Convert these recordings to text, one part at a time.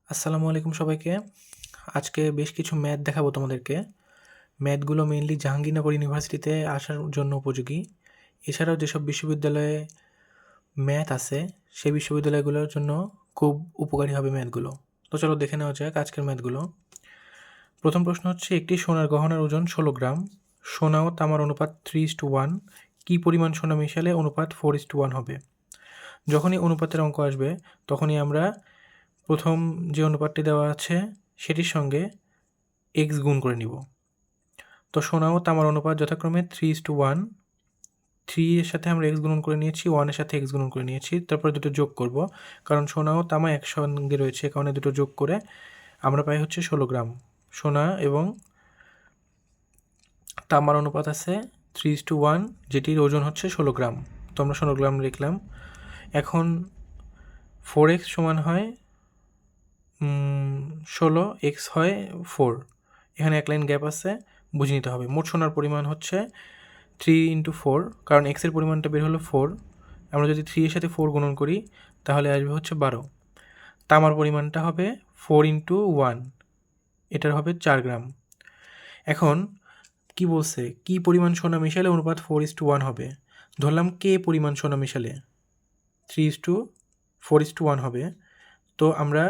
আসসালামু আলাইকুম সবাইকে। আজকে বেশ কিছু ম্যাথ দেখাবো তোমাদেরকে। ম্যাথগুলো মেইনলি জাহাঙ্গীরনগর ইউনিভার্সিটিতে আসার জন্য উপযোগী। এছাড়াও যেসব বিশ্ববিদ্যালয়ে ম্যাথ আছে, সেই বিশ্ববিদ্যালয়গুলোর জন্য খুব উপকারী হবে ম্যাথগুলো। তো চলো দেখে নেওয়া যাক আজকের ম্যাথগুলো। প্রথম প্রশ্ন হচ্ছে, একটি সোনার গহনার ওজন 16 গ্রাম। সোনা ও তামার অনুপাত 3:1। কী পরিমাণ সোনা মিশালে অনুপাত 4:1 হবে? যখনই অনুপাতের অঙ্ক আসবে তখনই আমরা প্রথম যে অনুপাতটি দেওয়া আছে সেটির সঙ্গে এক্স গুণ করে নিব। তো সোনা ও তামার অনুপাত যথাক্রমে 3:1। 3 এর সাথে আমরা এক্স গুণন করে নিয়েছি, 1 এর সাথে এক্স গুণন করে নিয়েছি, তারপরে দুটো যোগ করব, কারণ সোনা ও তামা একসঙ্গে রয়েছে, কারণে দুটো যোগ করে আমরা পাই হচ্ছে 16 গ্রাম। সোনা এবং তামার অনুপাত আছে 3:1, যেটির ওজন হচ্ছে 16 গ্রাম। তো আমরা 16 গ্রাম লিখলাম। এখন 4x সমান হয় 16, এক্স হয় 4। এখানে এক লাইন গ্যাপ আছে, বুঝে নিতে হবে। মোট সোনার পরিমাণ হচ্ছে 3 × 4, কারণ এক্সের পরিমাণটা বের হলো 4। আমরা যদি 3 এর সাথে 4 গুণন করি তাহলে আসবে হচ্ছে 12। তামার পরিমাণটা হবে 4 × 1, এটার হবে 4 গ্রাম। এখন কি বলছে, কি পরিমাণ সোনা মিশালে অনুপাত 4:1 হবে? ধরলাম কে পরিমাণ সোনা মিশালে 3:4:1 হবে। তো আমরা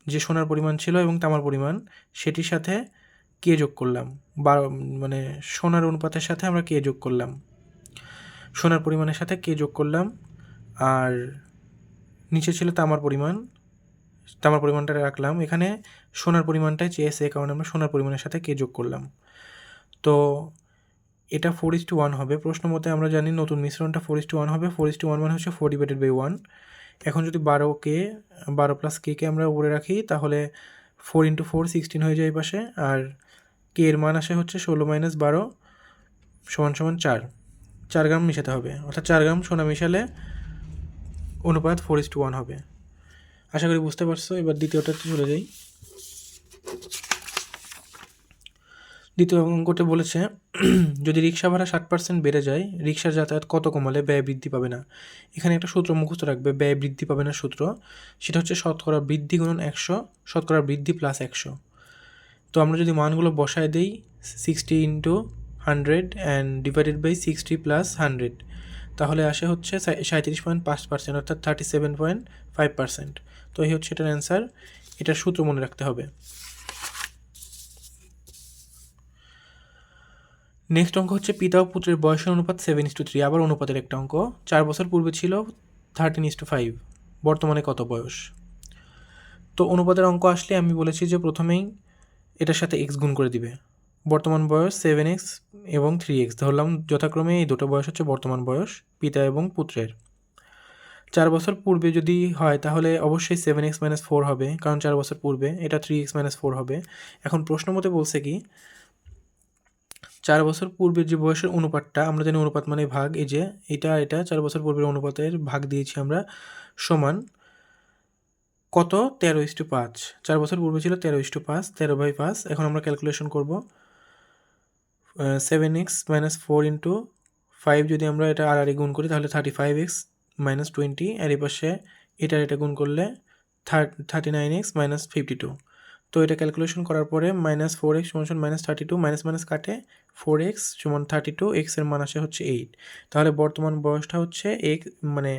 যে সোনার পরিমাণ ছিল এবং তামার পরিমাণ, সেটির সাথে কে যোগ করলাম, মানে সোনার অনুপাতের সাথে আমরা কে যোগ করলাম, সোনার পরিমাণের সাথে কে যোগ করলাম। আর নিচে ছিল তামার পরিমাণ, তামার পরিমাণটা রাখলাম। এখানে সোনার পরিমাণটাই চেয়েছে, কারণে আমরা সোনার পরিমাণের সাথে কে যোগ করলাম। তো এটা 4:1 হবে। প্রশ্ন মতে আমরা জানি নতুন মিশ্রণটা 4:1 হবে। 4:1 মানে হচ্ছে 4/1। এখন যদি 12 প্লাস কে আমরা উপরে রাখি তাহলে 4 × 4 16 হয়ে যায় এই পাশে। আর কে এর মান আসে হচ্ছে 16 - 12 = 4। 4 গ্রাম মিশাতে হবে, অর্থাৎ 4 গ্রাম সোনা মিশালে অনুপাত 4:1 হবে। আশা করি বুঝতে পারছো। এবার দ্বিতীয়টাতে চলে যাই। দ্বিতীয় অঙ্কতে বলেছে, যদি রিক্সা ভাড়া 60% বেড়ে যায়, রিক্সার যাতায়াত কত কমালে ব্যয় বৃদ্ধি পাবে না? এখানে একটা সূত্র মুখস্থ রাখবে, ব্যয় বৃদ্ধি পাবে না সূত্র। সেটা হচ্ছে শতকরা বৃদ্ধি গুণন 100, শতকরা বৃদ্ধি প্লাস 100। তো আমরা যদি মানগুলো বসায় দিই, 60 × 100 অ্যান্ড ডিভাইডেড বাই 60 + 100, তাহলে আসে হচ্ছে 37.5%, অর্থাৎ 37.5%। তো এই হচ্ছে এটার অ্যান্সার। এটার সূত্র মনে রাখতে হবে। নেক্সট অঙ্ক হচ্ছে, পিতা ও পুত্রের বয়সের অনুপাত 7:3। আবার অনুপাতের একটা অঙ্ক। 4 বছর পূর্বে ছিল 13:5, বর্তমানে কত বয়স? তো অনুপাতের অঙ্ক আসলে আমি বলেছি যে প্রথমেই এটার সাথে এক্স গুণ করে দিবে। বর্তমান বয়স 7x এবং 3x ধরলাম, যথাক্রমে এই দুটো বয়স হচ্ছে বর্তমান বয়স পিতা এবং পুত্রের। 4 বছর পূর্বে যদি হয় তাহলে অবশ্যই 7x - 4 হবে, কারণ 4 বছর পূর্বে। এটা 3x - 4 হবে। এখন প্রশ্ন মতে বলছে কি, 4 বছর পূর্বের যে বয়সের অনুপাতটা, আমরা জানি অনুপাত মানে ভাগ, এই যে এটা 4 বছর পূর্বের অনুপাতের ভাগ দিয়েছি আমরা, সমান কত? 13:5। 4 বছর পূর্বে ছিল 13:5, 13/5। এখন আমরা ক্যালকুলেশন করব। 7x - 4 × 5 যদি আমরা এটা আর গুণ করি তাহলে 35x - 20, আর এই পাশে এটা গুণ করলে 39x - 52। তো এটা ক্যালকুলেশন করার পরে -4x = -32, মাইনাস কাটে 4x = 32, x এর মান আসে হচ্ছে 8। তাহলে বর্তমান বয়সটা হচ্ছে মানে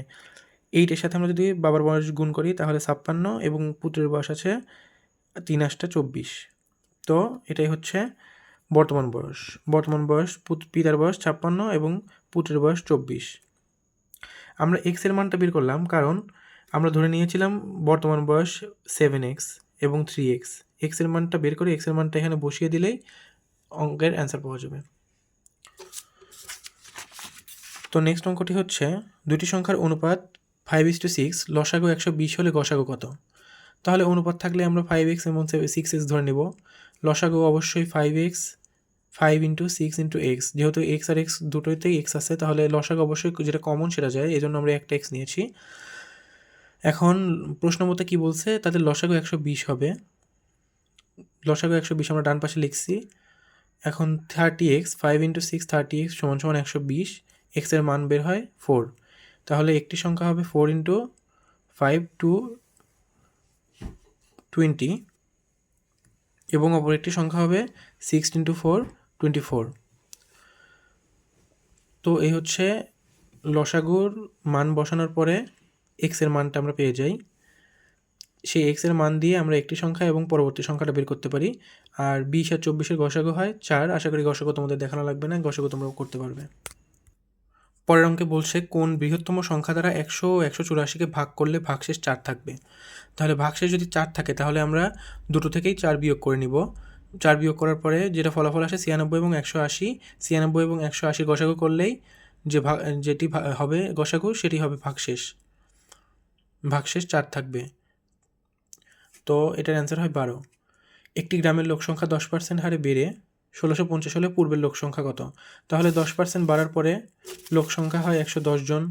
8 এর সাথে আমরা যদি বাবার বয়স গুণ করি তাহলে 56, এবং পুত্রের বয়স আছে 3 × 8 = 24। তো এটাই হচ্ছে বর্তমান বয়স। বর্তমান বয়স, পিতার বয়স 56 এবং পুত্রের বয়স 24। আমরা এক্স এর মানটা বের করলাম, কারণ আমরা ধরে নিয়েছিলাম বর্তমান বয়স 7x এবং 3x। এক্স এর মানটা বের করে এক্স এর মানটা এখানে বসিয়ে দিলেই অঙ্কের অ্যান্সার পাওয়া যাবে। তো নেক্সট অঙ্কটি হচ্ছে, দুটি সংখ্যার অনুপাত 5:6, লসাগু 120 হলে গসাগু কত? তাহলে অনুপাত থাকলে আমরা 5x এবং 6x ধরে নেব। লসাগু অবশ্যই 5x, 5 × 6 × x, যেহেতু x আর x দুটোতেই x আছে, তাহলে লসাগু অবশ্যই যেটা কমন সেটা যায়, এই জন্য আমরা একটা x নিয়েছি। এখন প্রশ্ন মতে কী বলছে, তাদের লসাগু 120 হবে। লসাগু 120 আমরা ডান পাশে লিখছি। এখন 30x, 5 × 6 30x = 120, x এর মান বের হয় 4। তাহলে একটি সংখ্যা হবে 4 × 5 2 20 এবং অপর একটি সংখ্যা হবে 6 × 4 24। তো এই হচ্ছে লসাগুর মান বসানোর পরে এক্সের মানটা আমরা পেয়ে যাই। সেই এক্সের মান দিয়ে আমরা একটি সংখ্যা এবং পরবর্তী সংখ্যাটা বের করতে পারি। আর 20 আর 24-এর গসাগু হয় 4। আশা করি গসাগু তোমাদের দেখানো লাগবে না, গসাগু তোমরা করতে পারবে। পরের অঙ্কে বলছে কোন বৃহত্তম সংখ্যা দ্বারা 100 ও 184-কে ভাগ করলে ভাগশেষ 4 থাকবে। তাহলে ভাগশেষ যদি 4 থাকে তাহলে আমরা দুটো থেকেই 4 বিয়োগ করে নিব। 4 বিয়োগ করার পরে যেটা ফলাফল আসে 96 এবং 180, 96 এবং 180 গসাগু করলেই যেটি হবে গসাগু সেটি হবে ভাগশেষ। ভাগশেষ 4 থাকবে। তো এটার অ্যান্সার হয় 12। একটি গ্রামের লোকসংখ্যা 10% হারে বেড়ে 1650 হলে পূর্বের লোকসংখ্যা কত? তাহলে 10% বাড়ার পরে লোকসংখ্যা হয় 110 জন।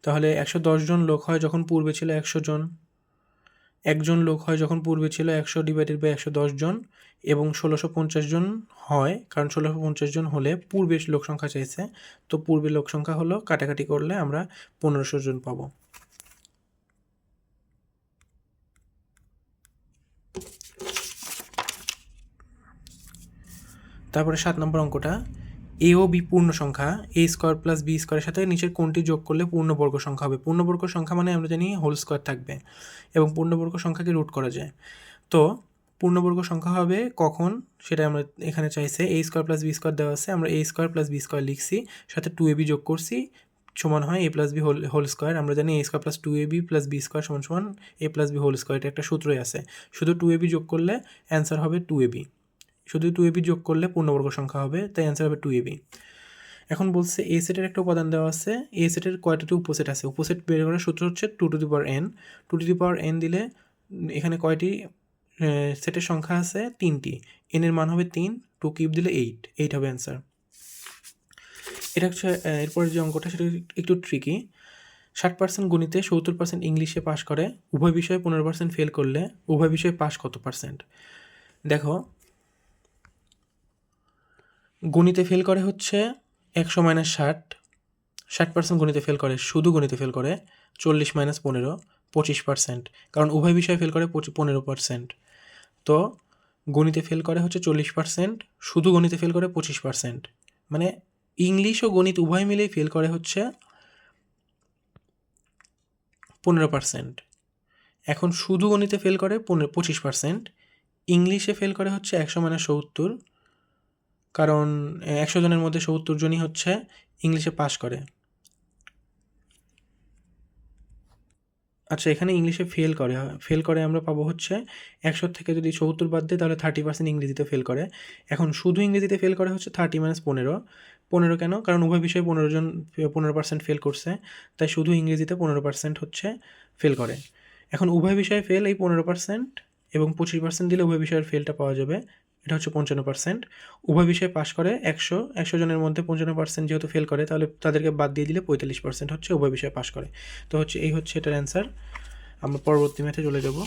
তাহলে 110 জন লোক হয় যখন পূর্বে ছিল 100 জন। একজন লোক হয় যখন পূর্বে ছিল 100 / 110 জন, এবং 1650 জন হয় কারণ 1650 জন হলে পূর্বের লোকসংখ্যা চাইছে। তো পূর্বের লোকসংখ্যা হলো কাটাকাটি করলে আমরা 1500 জন পাবো। তারপরে 7 নম্বর অঙ্কটা, এ ও বি পূর্ণ সংখ্যা a² + b² সাথে নিচের কোনটি যোগ করলে পূর্ণবর্গ সংখ্যা হবে। পূর্ণবর্গ সংখ্যা মানে আমরা জানি হোল স্কোয়ার থাকবে এবং পূর্ণবর্গ সংখ্যাকে রুট করা যায়। তো পূর্ণবর্গ সংখ্যা হবে কখন সেটা আমরা এখানে চাইছে। a² + b² দেওয়া আছে, আমরা a² + b² লিখছি, সাথে 2ab যোগ করছি, সমান হয় a + b হোল স্কোয়ার। আমরা জানি a² + 2ab + b² সমান a + b হোল স্কোয়ার, এটা একটা সূত্রই আছে। শুধু 2ab যোগ করলে অ্যান্সার হবে 2ab। শুধু 2ab যোগ করলে পূর্ণবর্গ সংখ্যা হবে, তাই অ্যান্সার হবে 2ab। এখন বলছে এ সেটের একটা উপাদান দেওয়া আছে, এ সেটের কয়টাটি উপসেট আছে। উপসেট বের করার সূত্র হচ্ছে 2n। 2n দিলে এখানে কয়টি সেটের সংখ্যা আছে? 3টি। n এর মান হবে 3, 2 কিউব দিলে 8 হবে অ্যান্সার। এটা হচ্ছে এরপরে যে অঙ্কটা সেটা একটু ট্রিকি। 60% গণিতে, 70% ইংলিশে পাস করে, উভয় বিষয়ে 15% ফেল করলে উভয় বিষয়ে পাস কত পার্সেন্ট? দেখো, গণিতে ফেল করে হচ্ছে 100 - 60, 60% গণিতে ফেল করে, শুধু গণিতে ফেল করে 40 - 15, 25%, কারণ উভয় বিষয়ে ফেল করে 15%। তো গণিতে ফেল করে হচ্ছে 40%, শুধু গণিতে ফেল করে 25%, মানে ইংলিশ ও গণিত উভয় মিলেই ফেল করে হচ্ছে 15%। এখন শুধু গণিতে ফেল করে 25%, ইংলিশে ফেল করে হচ্ছে 100 - 70, কারণ 100 জনের মধ্যে 70 জনই হচ্ছে ইংলিশে পাস করে। আচ্ছা, এখানে ইংলিশে ফেল করে আমরা পাবো হচ্ছে 100 থেকে যদি 70 বাদ দেয় তাহলে 30% ইংরেজিতে ফেল করে। এখন শুধু ইংরেজিতে ফেল করে হচ্ছে 30 - 15। 15 কেন? কারণ উভয় বিষয়ে 15% ফেল করছে, তাই শুধু ইংরেজিতে 15% হচ্ছে ফেল করে। এখন উভয় বিষয়ে ফেল এই 15% এবং 25% দিলে উভয় বিষয়ের ফেলটা পাওয়া যাবে, এটা হচ্ছে 55%। উভয় বিষয়ে পাস করে 100 জনের মধ্যে 55% যেহেতু ফেল করে, তাহলে তাদেরকে বাদ দিয়ে দিলে 45% হচ্ছে উভয় বিষয়ে পাস করে। তো হচ্ছে এই হচ্ছে এটার অ্যান্সার। আমরা পরবর্তী ম্যাথে চলে যাব।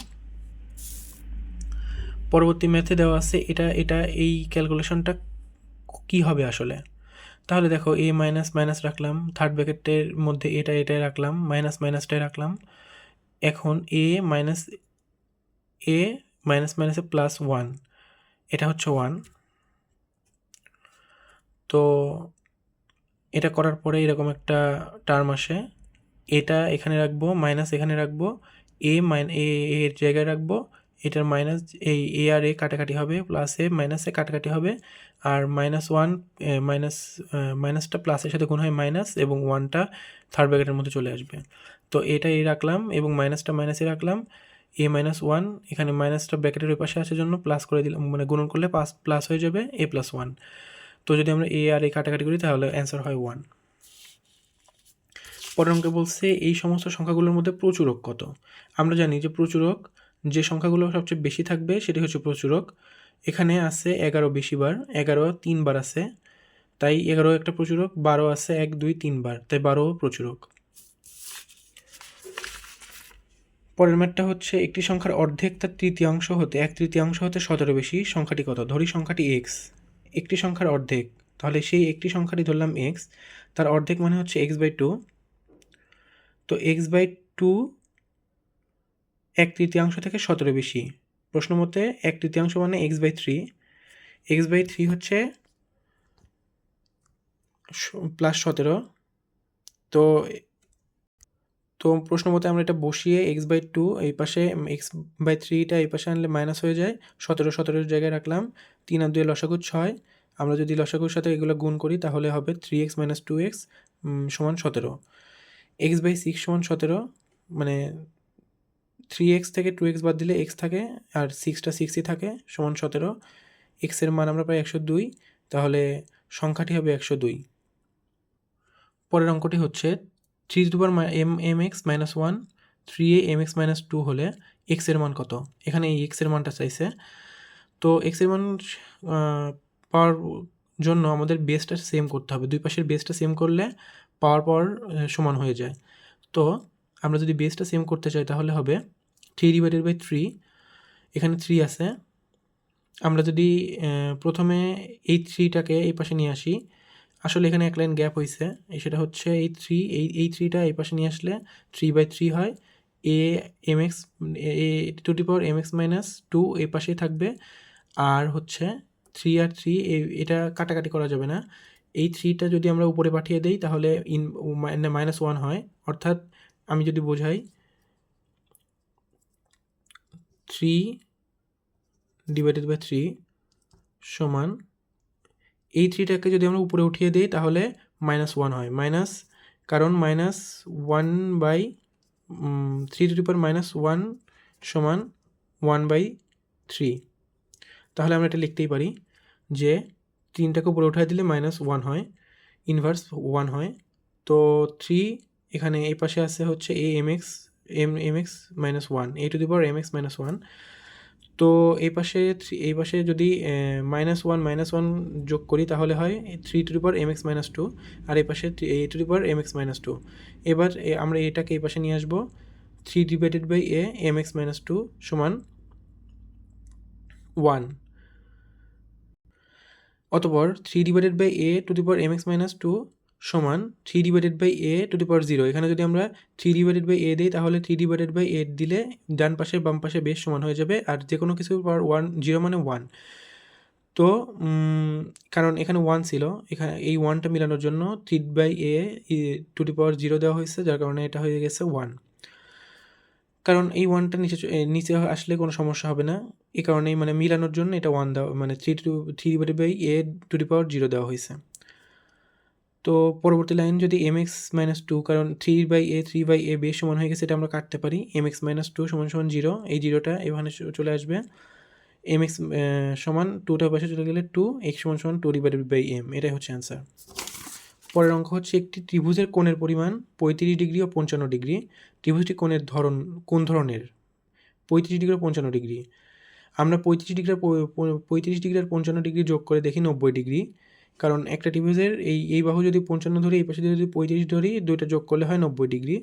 পরবর্তী ম্যাথে দেওয়া আছে এটা এই ক্যালকুলেশনটা কি হবে আসলে। তাহলে দেখো, a মাইনাস রাখলাম, থার্ড ব্র্যাকেটের মধ্যে এটাই রাখলাম, মাইনাসটাই রাখলাম। এখন a মাইনাসে +1, এটা হচ্ছে 1। তো এটা করার পরে এরকম একটা টার্ম আসে, এটা এখানে রাখবো, মাইনাস এখানে রাখবো, এর জায়গায় রাখবো, এটার মাইনাস, এই এ আর এ কাটাকাটি হবে, প্লাস এ মাইনাস এ কাটাকাটি হবে, আর -1 মাইনাসটা প্লাসের সাথে গুণ হয় মাইনাস, এবং 1টা থার্ড ব্র্যাকেটের মধ্যে চলে আসবে। তো এটা এই রাখলাম এবং মাইনাসটা মাইনাসে রাখলাম, a-1, এখানে মাইনাসটা ব্র্যাকেটের ওই পাশে আসার জন্য প্লাস করে দিলাম, মানে গুণন করলে প্লাস হয়ে যাবে a+1। তো যদি আমরা এ আর এ কাটাকাটি করি তাহলে অ্যান্সার হয় 1। পরের অঙ্কে বলছে এই সমস্ত সংখ্যাগুলোর মধ্যে প্রচুরক কত। আমরা জানি যে প্রচুরক যে সংখ্যাগুলো সবচেয়ে বেশি থাকবে সেটি হচ্ছে প্রচুরক। এখানে আছে 11 বেশিবার, 11 3বার আছে, তাই 11 একটা প্রচুরক। 12 আছে 1 2 3বার, তাই 12 প্রচুরক। পরের ম্যাথটা হচ্ছে একটি সংখ্যার অর্ধেক তার তৃতীয়াংশ হতে 1/3 হতে 17 বেশি, সংখ্যাটি কত? ধরি সংখ্যাটি x। একটি সংখ্যার অর্ধেক, তাহলে সেই একটি সংখ্যাটি ধরলাম x, তার অর্ধেক মানে হচ্ছে x/2। তো x/2 1/3 থেকে 17 বেশি। প্রশ্ন মতে 1/3 মানে x/3, x/3 হচ্ছে +17। তো তো প্রশ্ন মতে আমরা এটা বসিয়ে x/2 এই পাশে x/3টা এই পাশে আনলে মাইনাস হয়ে যায়, 17 জায়গায় রাখলাম, 3 আর 2 লসাগু 6। আমরা যদি লসাগুর সাথে এগুলো গুণ করি তাহলে হবে 3x - 2x সমান 17। x/6 সমান 17, মানে 3x থেকে 2x বাদ দিলে x থাকে আর 6টা 6ই থাকে, সমান 17। x এর মান আমরা পাই 102, তাহলে সংখ্যাটি হবে 102। পরের অঙ্কটি হচ্ছে 3mx - 1 3amx - 2 হলে x এর মান কত? এখানে এই x এর মানটা চাইছে। তো x এর মান পাওয়ার জন্য আমাদের বেসটা সেম করতে হবে। দুই পাশের বেসটা সেম করলে পাওয়ার সমান হয়ে যায়। তো আমরা যদি বেসটা সেম করতে চাই তাহলে হবে 3/3। এখানে 3 আছে। আমরা যদি প্রথমে এই 3টাকে এই পাশে নিয়ে আসি, আসলে এখানে এক লাইন গ্যাপ হয়েছে, সেটা হচ্ছে এই 3টা এই পাশে নিয়ে আসলে 3/3 হয়। amx (2) এই পাশেই থাকবে। আর হচ্ছে 3 আর 3 এটা কাটাকাটি করা যাবে না। এই 3টা যদি আমরা উপরে পাঠিয়ে দেই তাহলে -1 হয়। অর্থাৎ আমি যদি বোঝাই 3/3 সমান, এই 3টাকে যদি আমরা উপরে উঠিয়ে দিই তাহলে -1 হয়। কারণ -1/3 সমান 1/3। তাহলে আমরা এটা লিখতেই পারি যে 3টাকে উপরে উঠায় দিলে -1 হয়, ইনভার্স 1 হয়। তো 3 এখানে এই পাশে আছে হচ্ছে amx - 1, a⁻mx - 1। তো এই পাশে যদি -1 যোগ করি তাহলে হয় 3mx - 2, আর এই পাশে a⁻mx - 2। এবার আমরা এটাকে এই পাশে নিয়ে আসবো, 3/a mx - 2 সমান 1। অতঃপর 3/a⁻mx - 2 সমান 3/a�0। এখানে যদি আমরা 3/a দিই তাহলে 3/8 দিলে ডান পাশে বাম পাশে বেশ সমান হয়ে যাবে, আর যে কোনো কিছুর পাওয়ার 0 মানে 1। তো কারণ এখানে 1 ছিল, এখানে এই 1টা মিলানোর জন্য 3/a�0 দেওয়া হয়েছে, যার কারণে এটা হয়ে গেছে 1। কারণ এই 1টা নিচে আসলে কোনো সমস্যা হবে না, এই কারণেই মানে মিলানোর জন্য এটা 1 দেওয়া, মানে 3/a�0 দেওয়া হয়েছে। তো পরবর্তী লাইন যদি mx - 2, কারণ 3/a বেশ সমান হয়ে গেছে, এটা আমরা কাটতে পারি। mx - 2 সমান 0, এই 0টা এখানে চলে আসবে। mx সমান 2টা পাশে চলে গেলে 2, x সমান 2/m, এটাই হচ্ছে অ্যান্সার। পরের অঙ্ক হচ্ছে একটি ত্রিভুজের কোণের পরিমাণ 35 ডিগ্রি ও 55 ডিগ্রি। ত্রিভুজটি কোণের ধরন কোন ধরনের? 35 ডিগ্রি ও 55 ডিগ্রি। আমরা 35 ডিগ্রি আর 55 ডিগ্রি যোগ করে দেখি 90 ডিগ্রি। কারণ একটা ত্রিভুজের এই বাহু যদি 55 ধরি, এই পাশে যদি 35 ধরি, দুইটা যোগ করলে হয় 90 ডিগ্রি।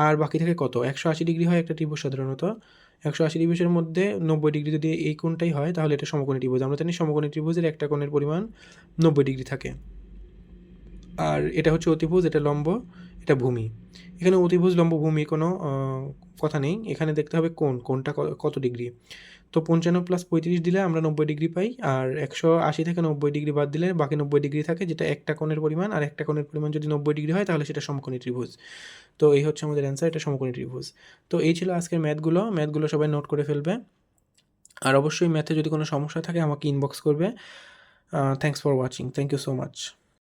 আর বাকি থাকে কত? 180 ডিগ্রি হয় একটা ত্রিভুজ সাধারণত। 180 ডিগ্রির মধ্যে 90 ডিগ্রি যদি এই কোণটাই হয় তাহলে এটা সমকোণী ত্রিভুজ। আমরা জানি সমকোণী ত্রিভুজের একটা কোণের পরিমাণ 90 ডিগ্রি থাকে। আর এটা হচ্ছে অতিভুজ, এটা লম্ব, এটা ভূমি। এখানে অতিভুজ, লম্ব, ভূমি কোনো কথা নেই, এখানে দেখতে হবে কোণটা কত ডিগ্রি। তো 55 + 35 দিলে আমরা 90 ডিগ্রি পাই, আর 180 থেকে 90 ডিগ্রি বাদ দিলে বাকি 90 ডিগ্রি থাকে, যেটা একটা কোণের পরিমাণ। আর একটা কোণের পরিমাণ যদি 90 ডিগ্রি হয় তাহলে সেটা সমকোণী ত্রিভুজ। তো এই হচ্ছে আমাদের অ্যান্সার, এটা সমকোণী ত্রিভুজ। তো এই ছিল আজকের ম্যাথগুলো সবাই নোট করে ফেলবে। আর অবশ্যই ম্যাথে যদি কোনো সমস্যা থাকে আমাকে ইনবক্স করবে। Thanks for watching, thank you so much.